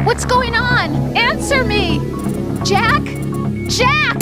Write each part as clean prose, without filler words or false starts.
What's going on? Answer me! Jack? Jack!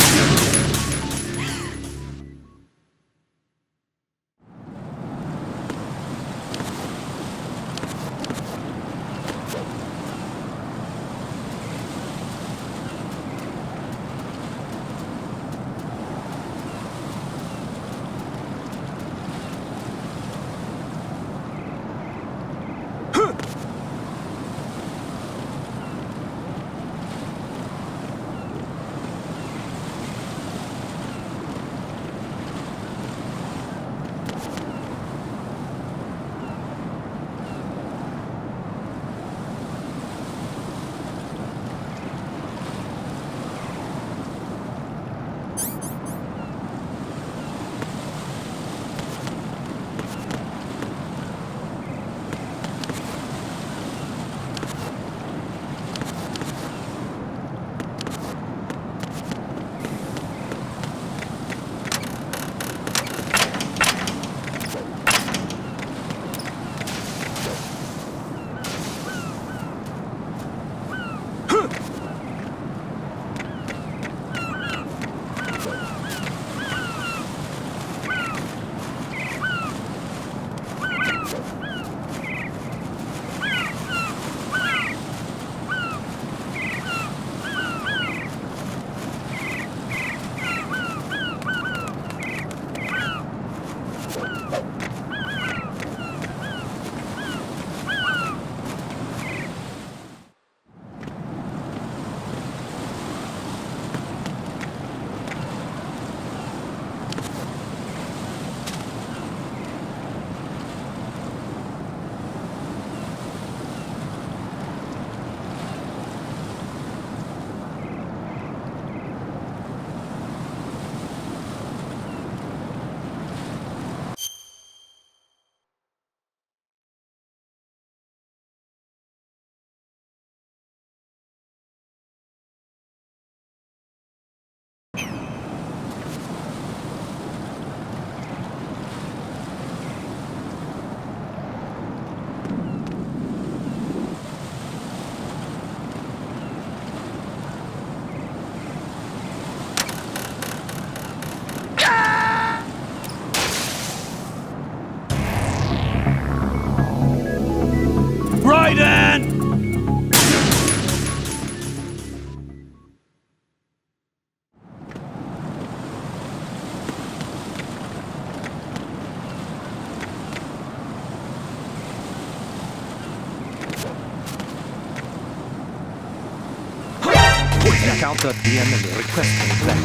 Counter DM requesting back.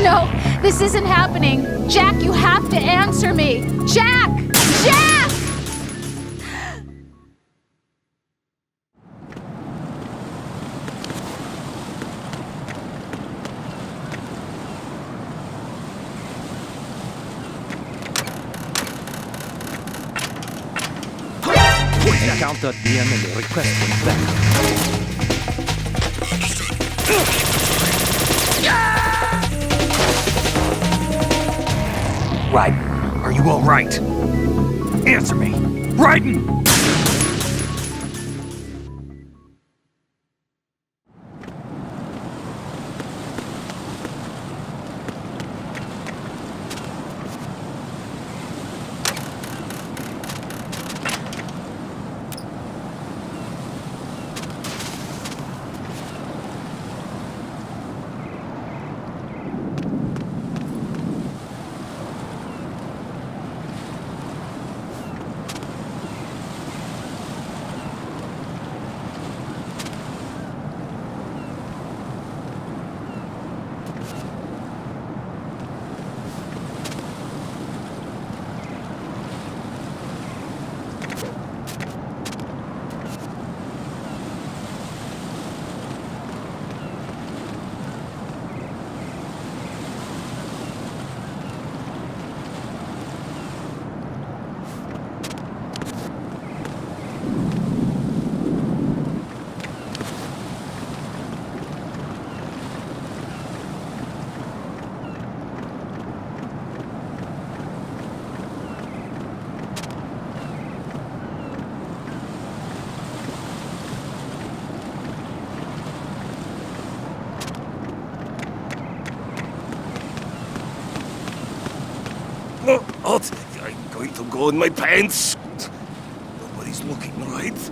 No, this isn't happening. Jack, you have to answer me. Jack! Jack! Counter DM requesting back. Raiden, are you all right? Answer me! Raiden! God! I'm going to go in my pants! Nobody's looking, right?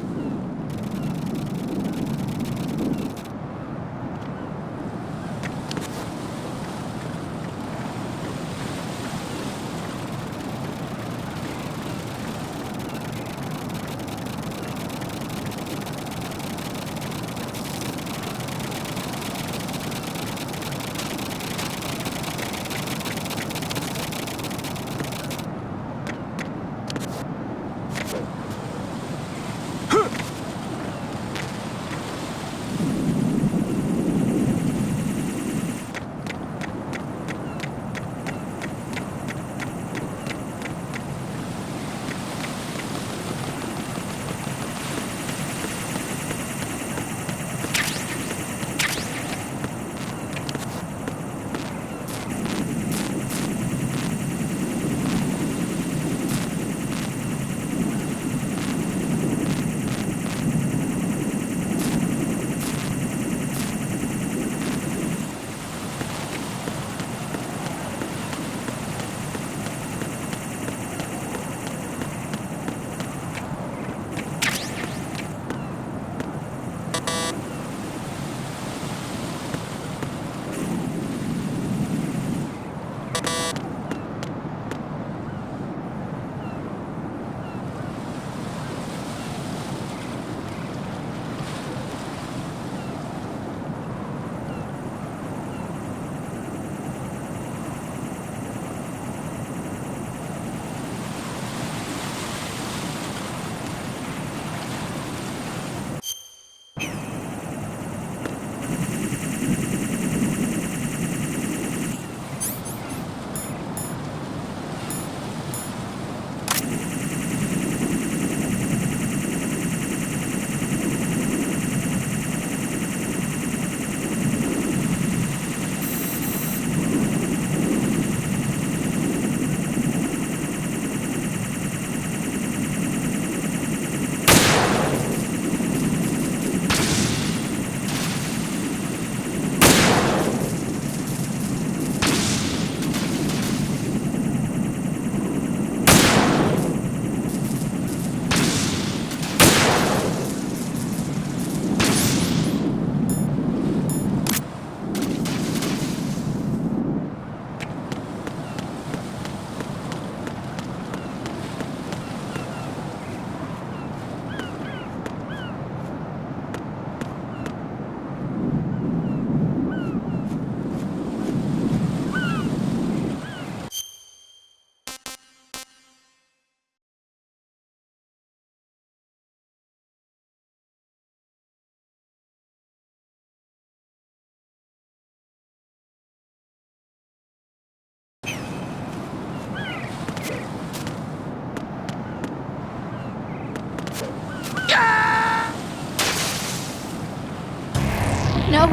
No.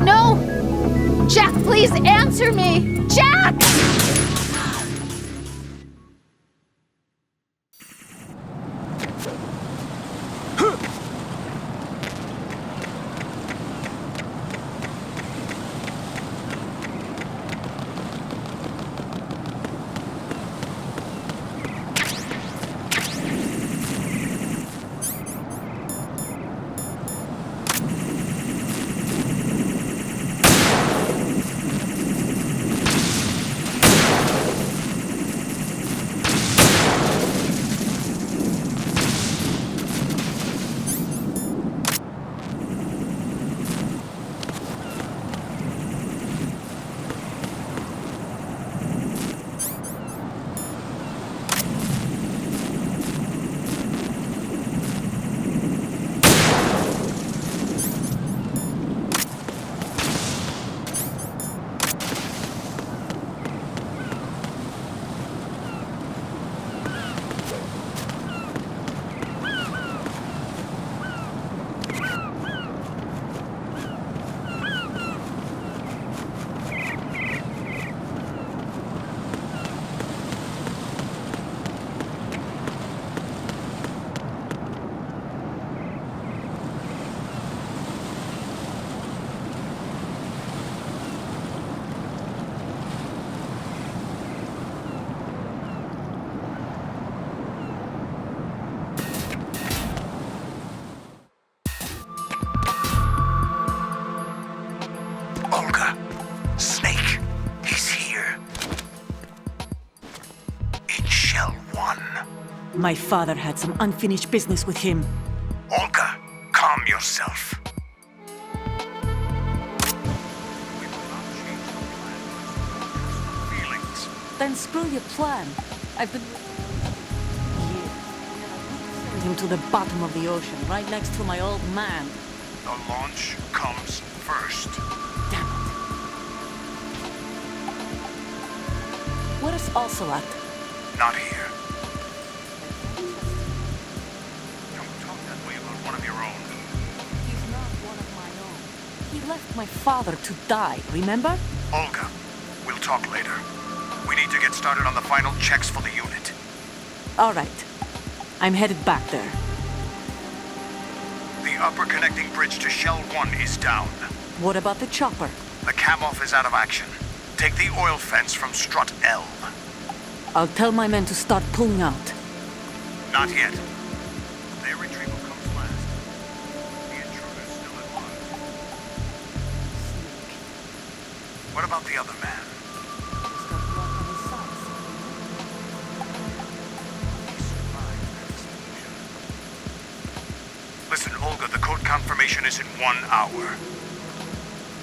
No! Jack, please answer me! Jack! My father had some unfinished business with him. Olga, calm yourself. Feelings. Then screw your plan. I've been... Years. Send him to the bottom of the ocean, right next to my old man. The launch comes first. Damn it. Where's Ocelot? Not here. Don't talk that way about one of your own. He's not one of my own. He left my father to die, remember? Olga, we'll talk later. We need to get started on the final checks for the unit. All right. I'm headed back there. The upper connecting bridge to Shell 1 is down. What about the chopper? The cam-off is out of action. Take the oil fence from strut L. I'll tell my men to start pulling out. Not yet. Their retrieval comes last. The intruder's still at large. What about the other man? He's got blood on his sides. He survived that explosion. Listen, Olga, the code confirmation is in 1 hour.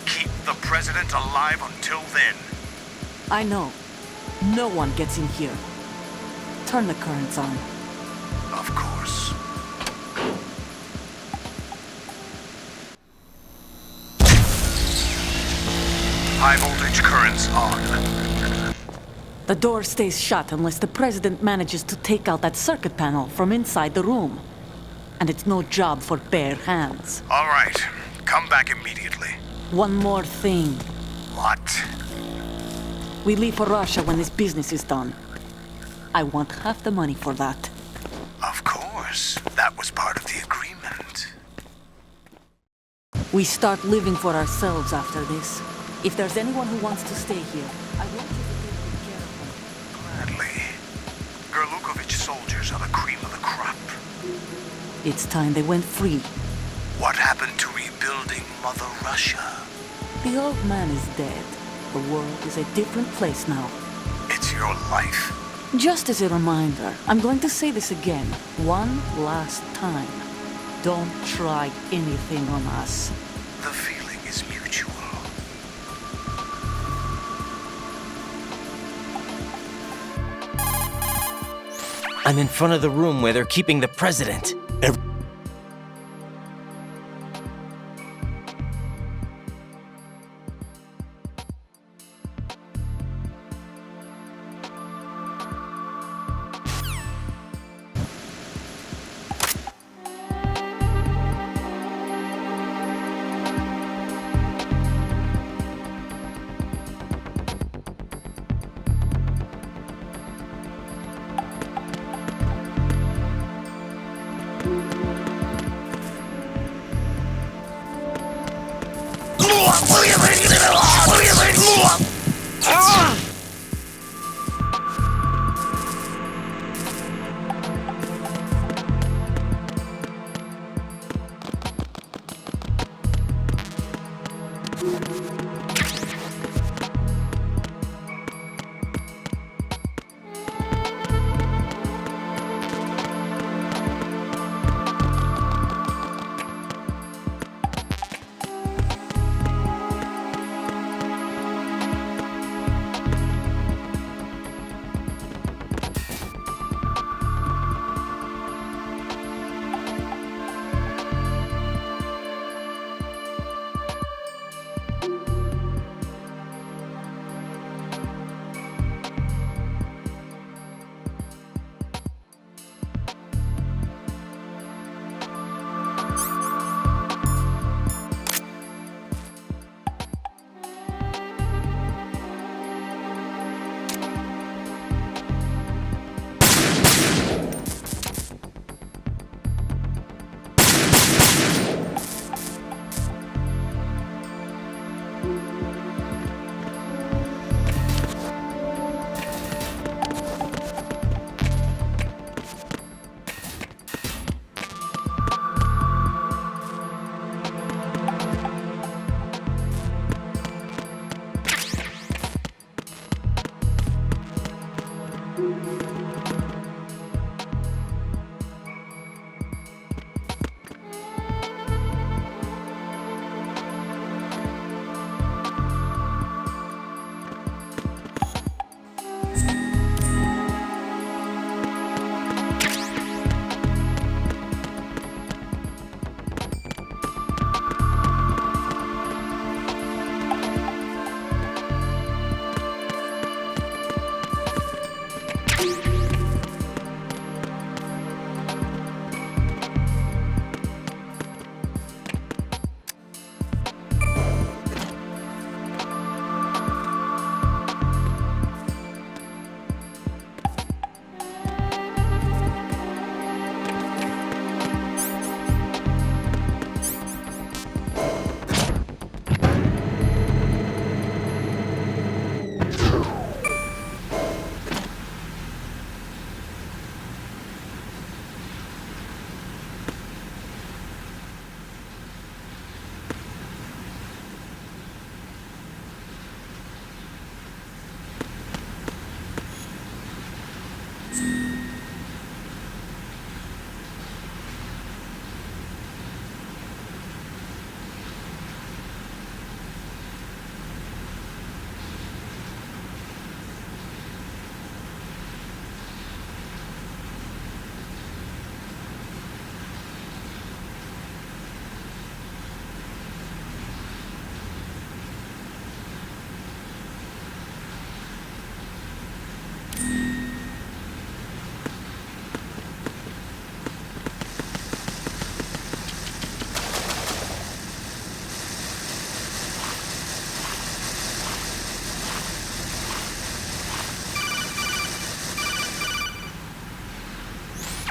Keep the president alive until then. I know. No one gets in here. Turn the currents on. Of course. High voltage currents on. The door stays shut unless the president manages to take out that circuit panel from inside the room. And it's no job for bare hands. All right. Come back immediately. One more thing. What? We leave for Russia when this business is done. I want half the money for that. Of course. That was part of the agreement. We start living for ourselves after this. If there's anyone who wants to stay here, I want you to take good care of them. Gladly. Gerlukovich soldiers are the cream of the crop. It's time they went free. What happened to rebuilding Mother Russia? The old man is dead. The world is a different place now. It's your life. Just as a reminder, I'm going to say this again, one last time. Don't try anything on us. The feeling is mutual. I'm in front of the room where they're keeping the president.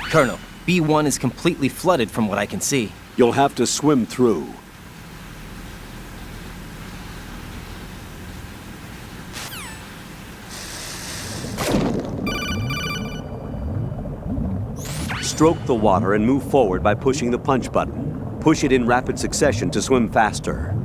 Colonel, B1 is completely flooded from what I can see. You'll have to swim through. Stroke the water and move forward by pushing the punch button. Push it in rapid succession to swim faster.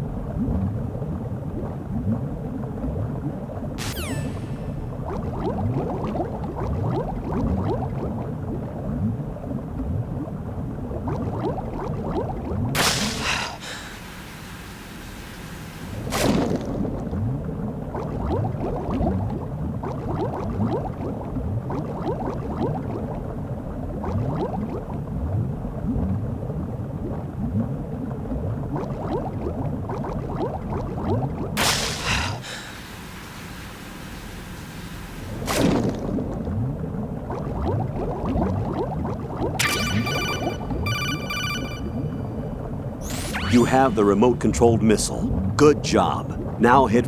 You have the remote-controlled missile. Good job. Now hit...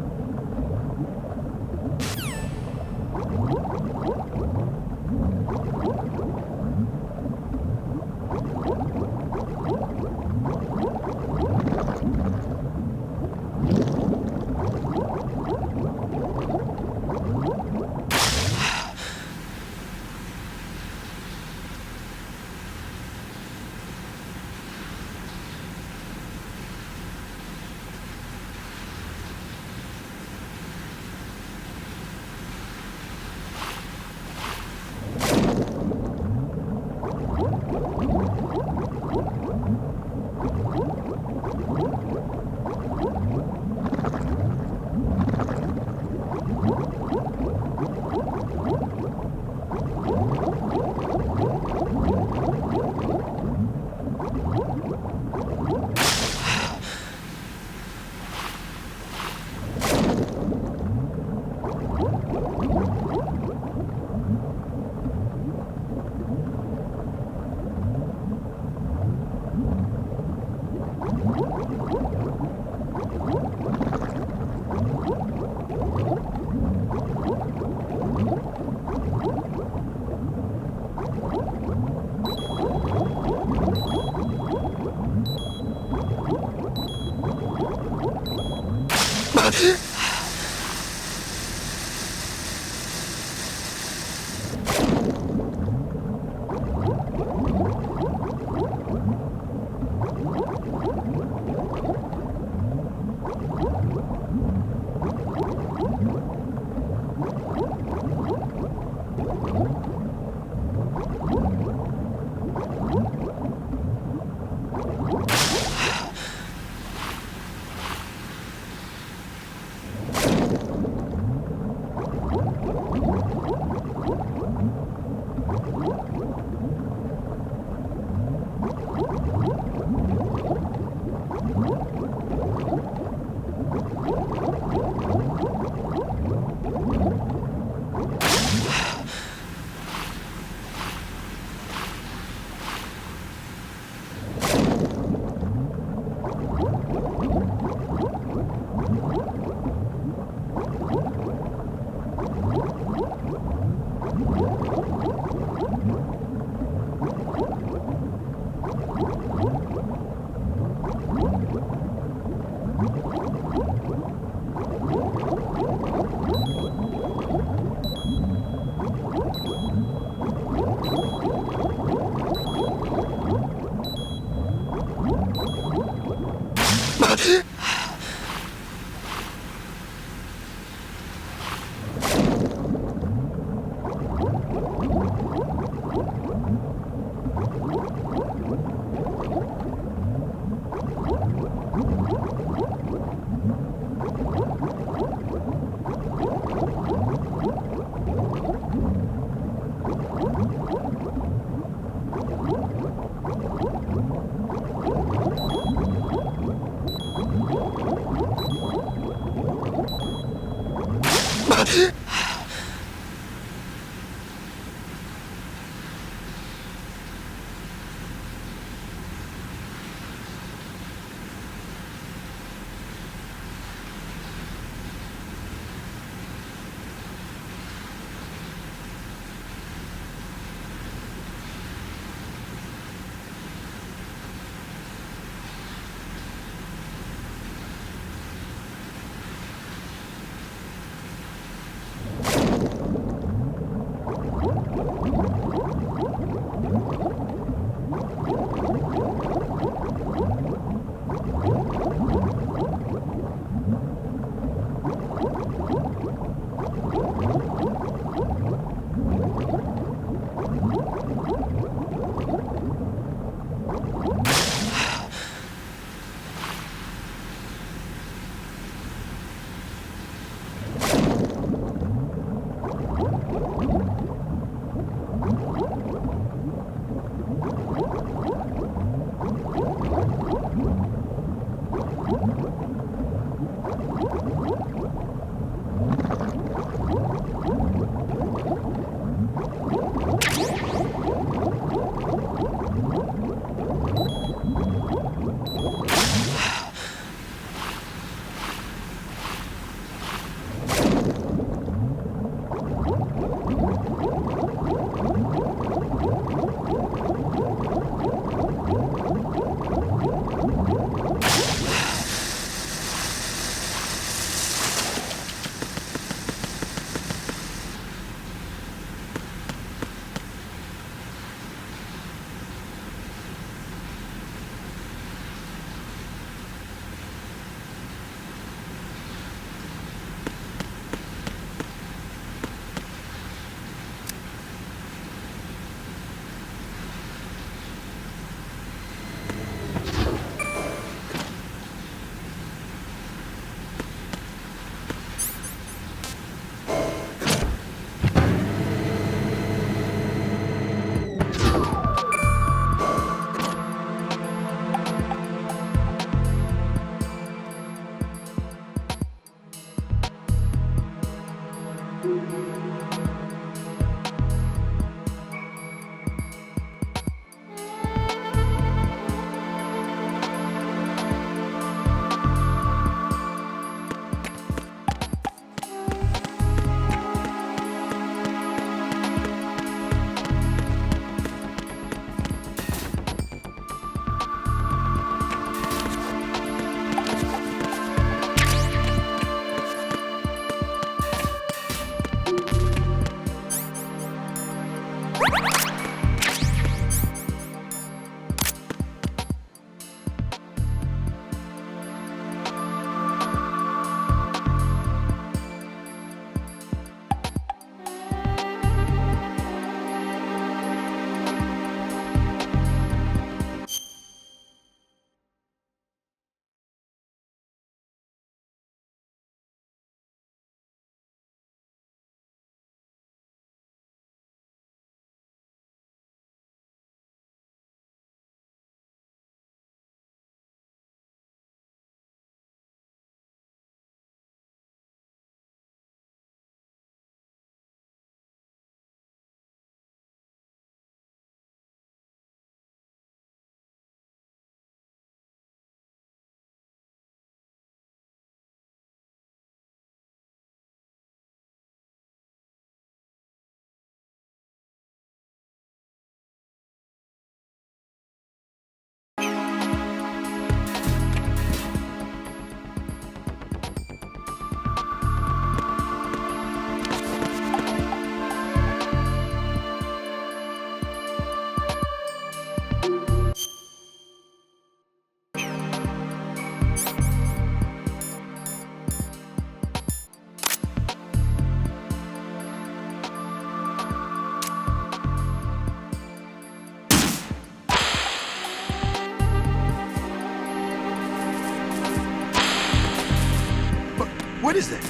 What is that?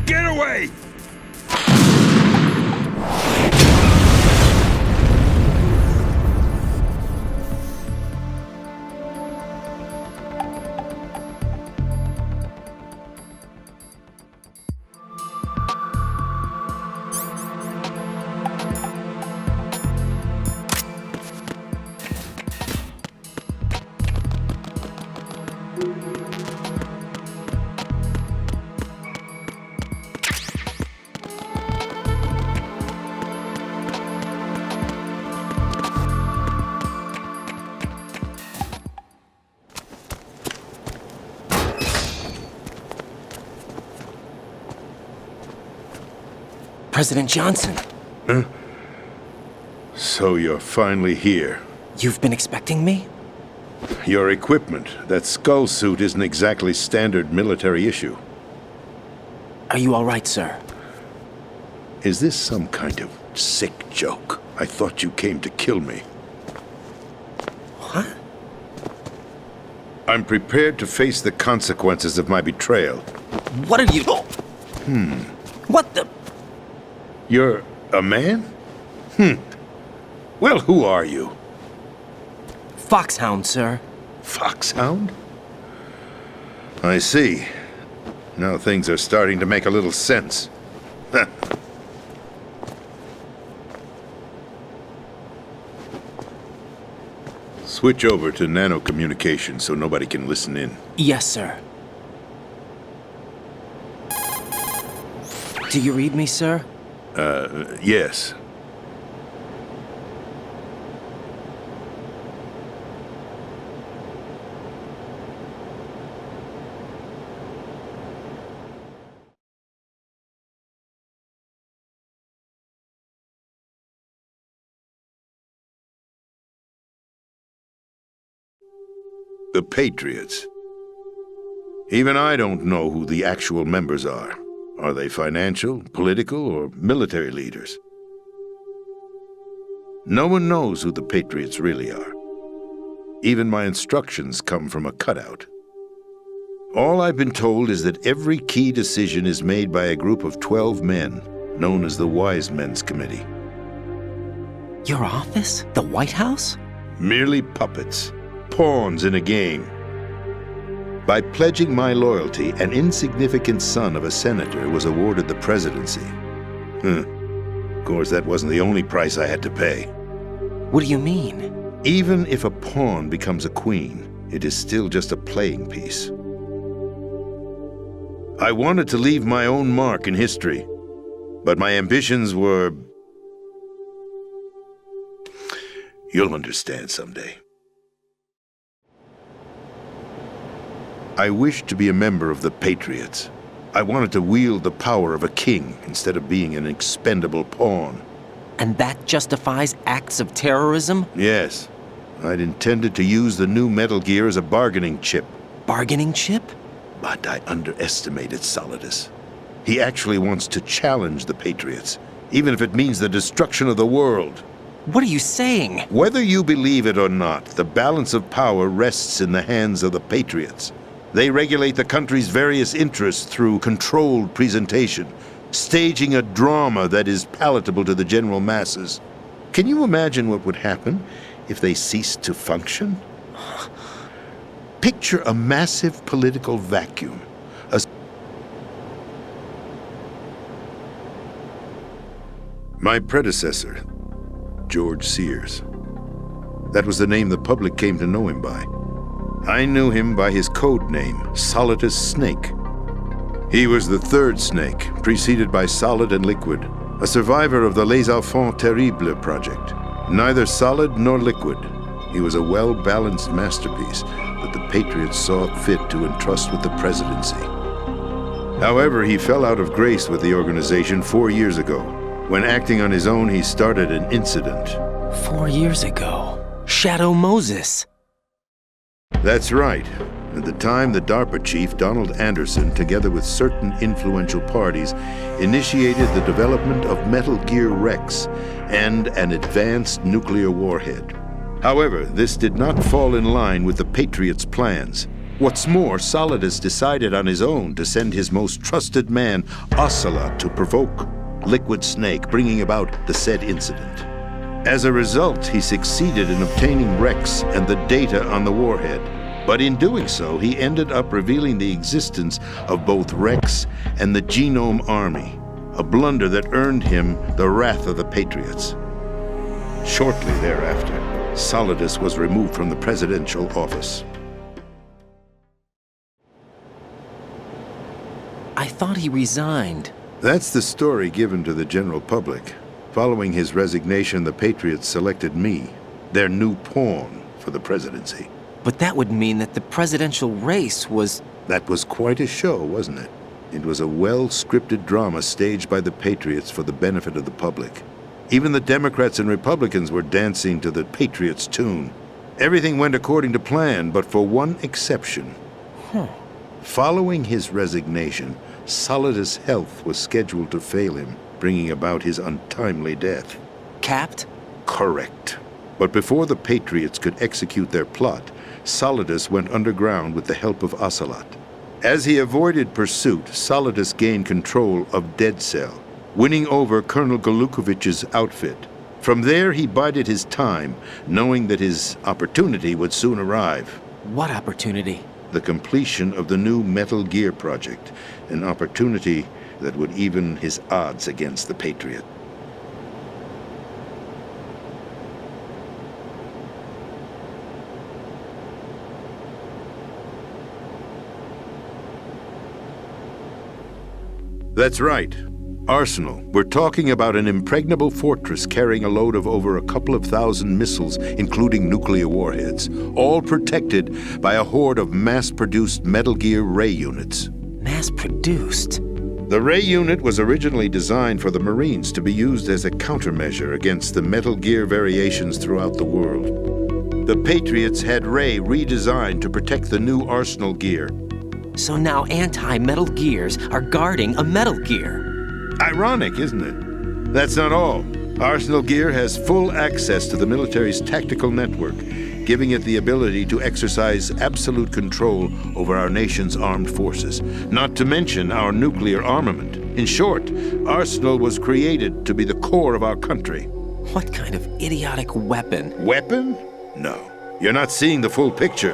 Get away! President Johnson, So you're finally here. you've been expecting me? Your equipment, that skull suit isn't exactly standard military issue. Are you all right, sir? Is this some kind of sick joke? I thought you came to kill me. What? I'm prepared to face the consequences of my betrayal. What are you... What the... You're a man? Well, who are you? Foxhound, sir. Foxhound? I see. Now things are starting to make a little sense. Switch over to nano communication so nobody can listen in. Yes, sir. Do you read me, sir? Yes. The Patriots. Even I don't know who the actual members are. Are they financial, political, or military leaders? No one knows who the Patriots really are. Even my instructions come from a cutout. All I've been told is that every key decision is made by a group of 12 men, known as the Wise Men's Committee. Your office? The White House? Merely puppets. Pawns in a game. By pledging my loyalty, an insignificant son of a senator was awarded the presidency. Of course, that wasn't the only price I had to pay. What do you mean? Even if a pawn becomes a queen, it is still just a playing piece. I wanted to leave my own mark in history, but my ambitions were... You'll understand someday. I wished to be a member of the Patriots. I wanted to wield the power of a king instead of being an expendable pawn. And that justifies acts of terrorism? Yes. I'd intended to use the new Metal Gear as a bargaining chip. Bargaining chip? But I underestimated Solidus. He actually wants to challenge the Patriots, even if it means the destruction of the world. What are you saying? Whether you believe it or not, the balance of power rests in the hands of the Patriots. They regulate the country's various interests through controlled presentation, staging a drama that is palatable to the general masses. Can you imagine what would happen if they ceased to function? Picture a massive political vacuum. My predecessor, George Sears. That was the name the public came to know him by. I knew him by his code name, Solidus Snake. He was the third snake, preceded by Solid and Liquid, a survivor of the Les Enfants Terribles project. Neither solid nor liquid, he was a well-balanced masterpiece that the Patriots saw fit to entrust with the presidency. However, he fell out of grace with the organization 4 years ago. When acting on his own, he started an incident. 4 years ago? Shadow Moses. That's right. At the time, the DARPA chief, Donald Anderson, together with certain influential parties, initiated the development of Metal Gear Rex and an advanced nuclear warhead. However, this did not fall in line with the Patriots' plans. What's more, Solidus decided on his own to send his most trusted man, Ocelot, to provoke Liquid Snake, bringing about the said incident. As a result, he succeeded in obtaining Rex and the data on the warhead. But in doing so, he ended up revealing the existence of both Rex and the Genome Army, a blunder that earned him the wrath of the Patriots. Shortly thereafter, Solidus was removed from the presidential office. I thought he resigned. That's the story given to the general public. Following his resignation, the Patriots selected me, their new pawn, for the presidency. But that would mean that the presidential race was... That was quite a show, wasn't it? It was a well-scripted drama staged by the Patriots for the benefit of the public. Even the Democrats and Republicans were dancing to the Patriots' tune. Everything went according to plan, but for one exception. Following his resignation, Solidus' health was scheduled to fail him, bringing about his untimely death. Capped? Correct. But before the Patriots could execute their plot, Solidus went underground with the help of Ocelot. As he avoided pursuit, Solidus gained control of Dead Cell, winning over Colonel Golukovich's outfit. From there, he bided his time, knowing that his opportunity would soon arrive. What opportunity? The completion of the new Metal Gear project, an opportunity that would even his odds against the Patriot. That's right. Arsenal. We're talking about an impregnable fortress carrying a load of over a couple of thousand missiles, including nuclear warheads, all protected by a horde of mass-produced Metal Gear Ray units. Mass-produced? The Ray unit was originally designed for the Marines to be used as a countermeasure against the Metal Gear variations throughout the world. The Patriots had Ray redesigned to protect the new Arsenal gear. So now anti-Metal Gears are guarding a Metal Gear. Ironic, isn't it? That's not all. Arsenal Gear has full access to the military's tactical network, giving it the ability to exercise absolute control over our nation's armed forces, not to mention our nuclear armament. In short, Arsenal was created to be the core of our country. What kind of idiotic weapon? Weapon? No. You're not seeing the full picture.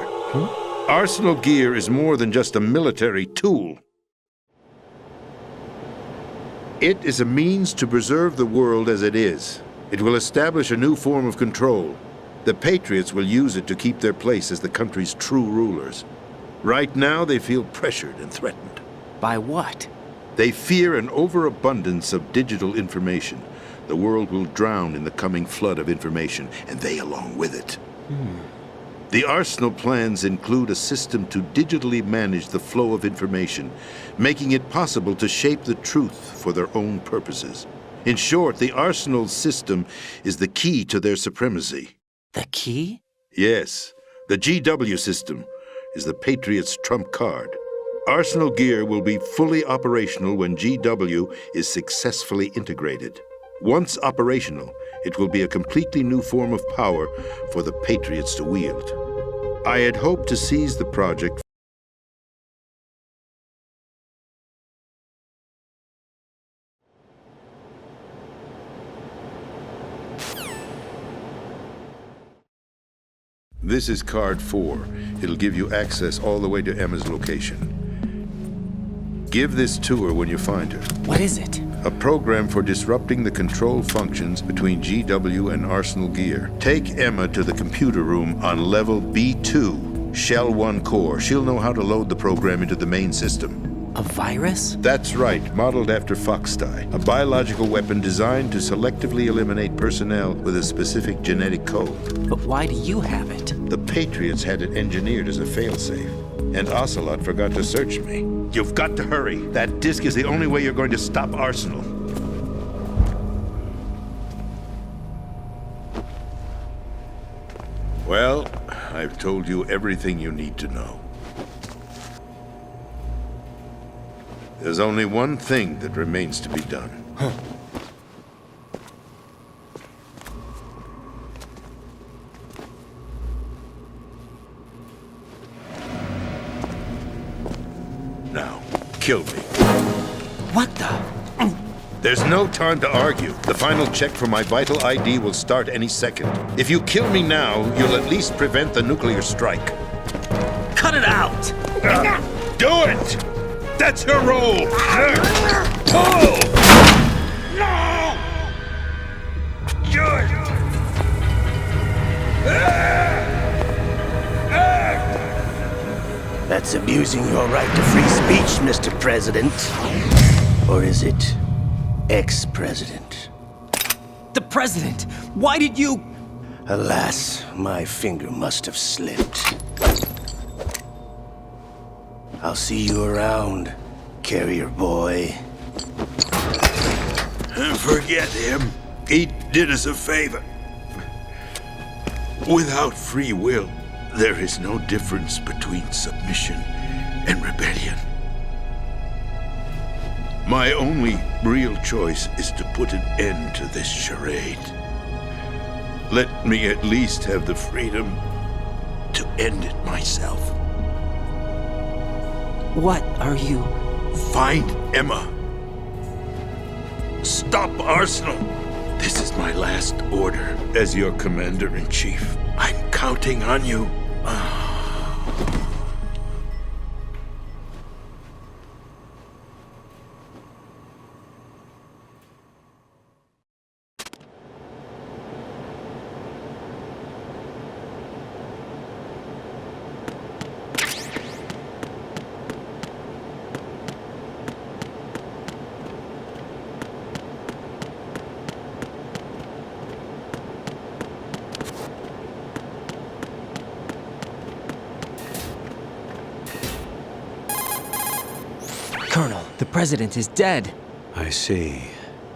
Arsenal Gear is more than just a military tool. It is a means to preserve the world as it is. It will establish a new form of control. The Patriots will use it to keep their place as the country's true rulers. Right now, they feel pressured and threatened. By what? They fear an overabundance of digital information. The world will drown in the coming flood of information, and they along with it. The Arsenal plans include a system to digitally manage the flow of information, making it possible to shape the truth for their own purposes. In short, the Arsenal system is the key to their supremacy. The key? Yes, the GW system is the Patriots' trump card. Arsenal Gear will be fully operational when GW is successfully integrated. Once operational, it will be a completely new form of power for the Patriots to wield. I had hoped to seize the project. This is card 4. It'll give you access all the way to Emma's location. Give this to her when you find her. What is it? A program for disrupting the control functions between GW and Arsenal Gear. Take Emma to the computer room on level B2, Shell 1 core. She'll know how to load the program into the main system. A virus? That's right, modeled after Foxdie, a biological weapon designed to selectively eliminate personnel with a specific genetic code. But why do you have it? The Patriots had it engineered as a failsafe, and Ocelot forgot to search me. You've got to hurry. That disk is the only way you're going to stop Arsenal. Well, I've told you everything you need to know. There's only one thing that remains to be done. Now, kill me. What the? There's no time to argue. The final check for my vital ID will start any second. If you kill me now, you'll at least prevent the nuclear strike. Cut it out! Do it! That's her role! Pull! No! Do it! That's abusing your right to free speech, Mr. President. Or is it ex-president? The president! Why did you... Alas, my finger must have slipped. I'll see you around, carrier boy. Forget him. He did us a favor. Without free will, there is no difference between submission and rebellion. My only real choice is to put an end to this charade. Let me at least have the freedom to end it myself. What are you... Find Emma. Stop Arsenal. This is my last order as your commander-in-chief. I'm counting on you. Colonel, the president is dead. I see.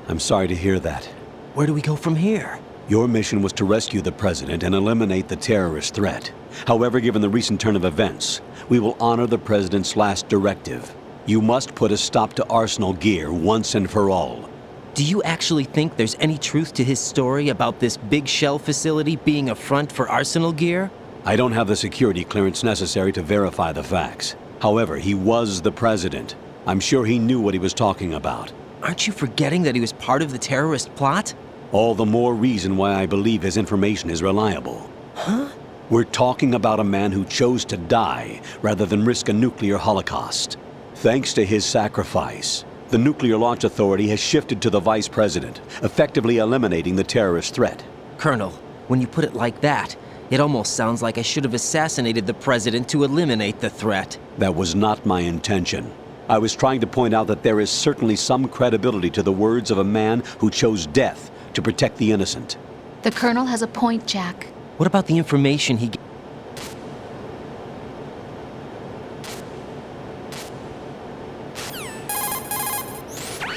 I'm sorry to hear that. Where do we go from here? Your mission was to rescue the president and eliminate the terrorist threat. However, given the recent turn of events, we will honor the president's last directive. You must put a stop to Arsenal gear once and for all. Do you actually think there's any truth to his story about this big shell facility being a front for Arsenal gear? I don't have the security clearance necessary to verify the facts. However, he was the president. I'm sure he knew what he was talking about. Aren't you forgetting that he was part of the terrorist plot? All the more reason why I believe his information is reliable. Huh? We're talking about a man who chose to die rather than risk a nuclear holocaust. Thanks to his sacrifice, the Nuclear Launch Authority has shifted to the vice president, effectively eliminating the terrorist threat. Colonel, when you put it like that, it almost sounds like I should have assassinated the president to eliminate the threat. That was not my intention. I was trying to point out that there is certainly some credibility to the words of a man who chose death to protect the innocent. The Colonel has a point, Jack. What about the information he gave?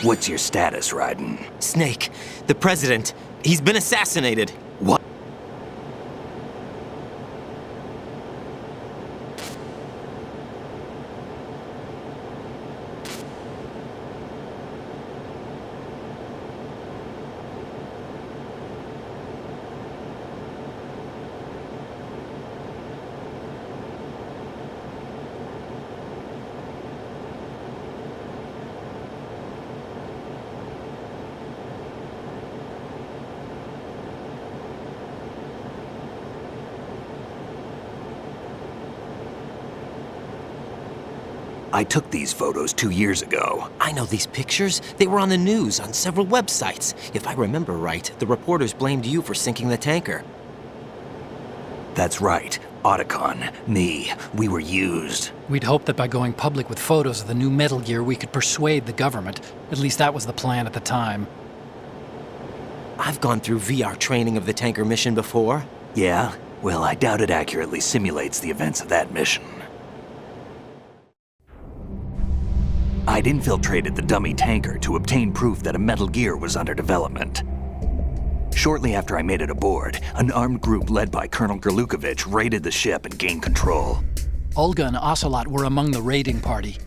What's your status, Raiden? Snake, the president, he's been assassinated. What? I took these photos 2 years ago. I know these pictures. They were on the news, on several websites. If I remember right, the reporters blamed you for sinking the tanker. That's right. Otacon, me, we were used. We'd hoped that by going public with photos of the new Metal Gear, we could persuade the government. At least that was the plan at the time. I've gone through VR training of the tanker mission before. Yeah? Well, I doubt it accurately simulates the events of that mission. I'd infiltrated the dummy tanker to obtain proof that a Metal Gear was under development. Shortly after I made it aboard, an armed group led by Colonel Gerlukovich raided the ship and gained control. Olga and Ocelot were among the raiding party.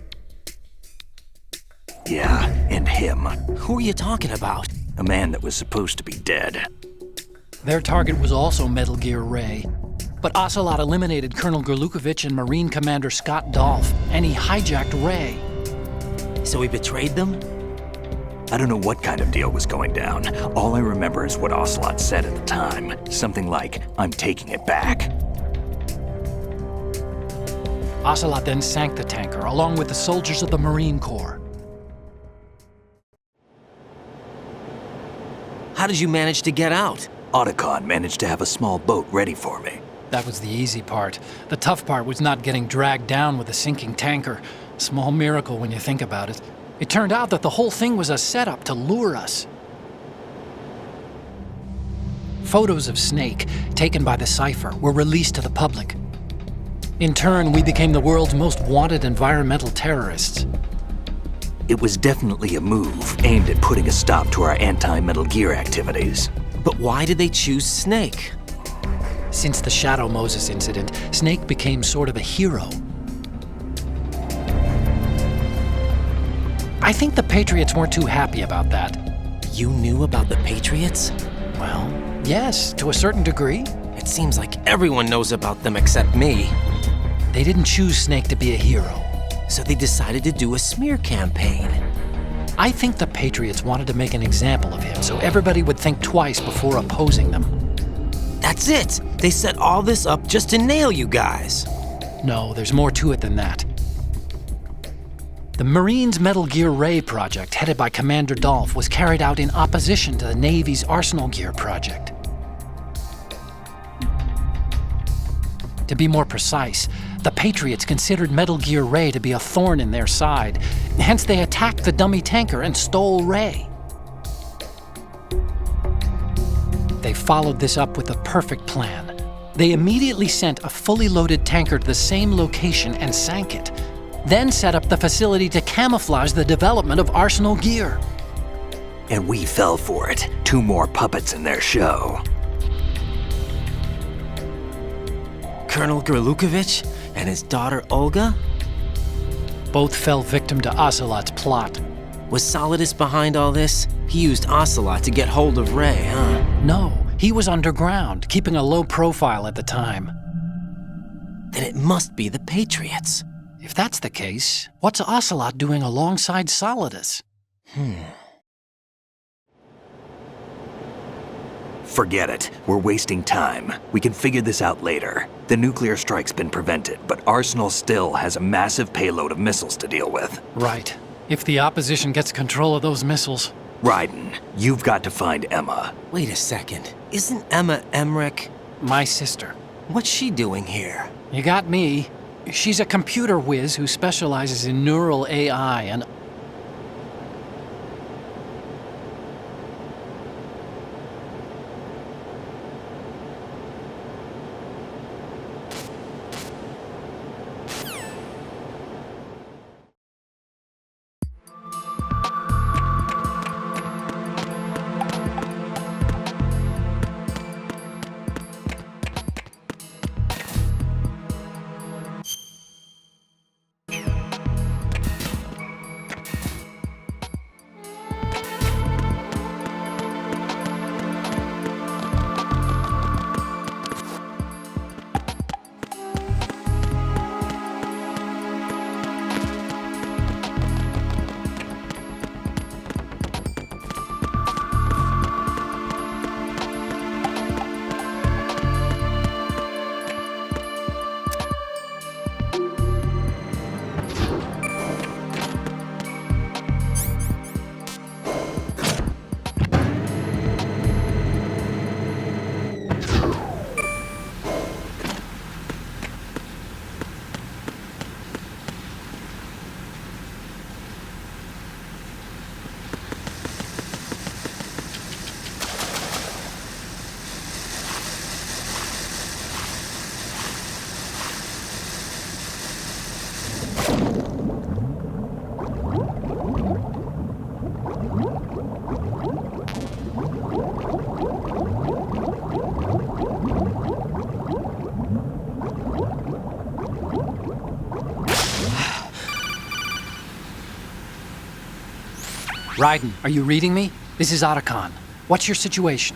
Yeah, and him. Who are you talking about? A man that was supposed to be dead. Their target was also Metal Gear Ray. But Ocelot eliminated Colonel Gerlukovich and Marine Commander Scott Dolph, and he hijacked Ray. So he betrayed them? I don't know what kind of deal was going down. All I remember is what Ocelot said at the time. Something like, "I'm taking it back." Ocelot then sank the tanker, along with the soldiers of the Marine Corps. How did you manage to get out? Otacon managed to have a small boat ready for me. That was the easy part. The tough part was not getting dragged down with a sinking tanker. Small miracle when you think about it. It turned out that the whole thing was a setup to lure us. Photos of Snake, taken by the Cypher, were released to the public. In turn, we became the world's most wanted environmental terrorists. It was definitely a move aimed at putting a stop to our anti-Metal Gear activities. But why did they choose Snake? Since the Shadow Moses incident, Snake became sort of a hero. I think the Patriots weren't too happy about that. You knew about the Patriots? Well, yes, to a certain degree. It seems like everyone knows about them except me. They didn't choose Snake to be a hero. So they decided to do a smear campaign. I think the Patriots wanted to make an example of him so everybody would think twice before opposing them. That's it! They set all this up just to nail you guys. No, there's more to it than that. The Marines' Metal Gear Ray project, headed by Commander Dolph, was carried out in opposition to the Navy's Arsenal Gear project. To be more precise, the Patriots considered Metal Gear Ray to be a thorn in their side. Hence, they attacked the dummy tanker and stole Ray. They followed this up with a perfect plan. They immediately sent a fully loaded tanker to the same location and sank it, then set up the facility to camouflage the development of Arsenal Gear. And we fell for it. 2 more puppets in their show. Colonel Grlukovich and his daughter Olga? Both fell victim to Ocelot's plot. Was Solidus behind all this? He used Ocelot to get hold of Ray, huh? No, he was underground, keeping a low profile at the time. Then it must be the Patriots. If that's the case, what's Ocelot doing alongside Solidus? Forget it. We're wasting time. We can figure this out later. The nuclear strike's been prevented, but Arsenal still has a massive payload of missiles to deal with. Right. If the opposition gets control of those missiles... Raiden, you've got to find Emma. Wait a second. Isn't Emma Emmerich? My sister. What's she doing here? You got me. She's a computer whiz who specializes in neural AI and... Raiden, are you reading me? This is Otacon. What's your situation?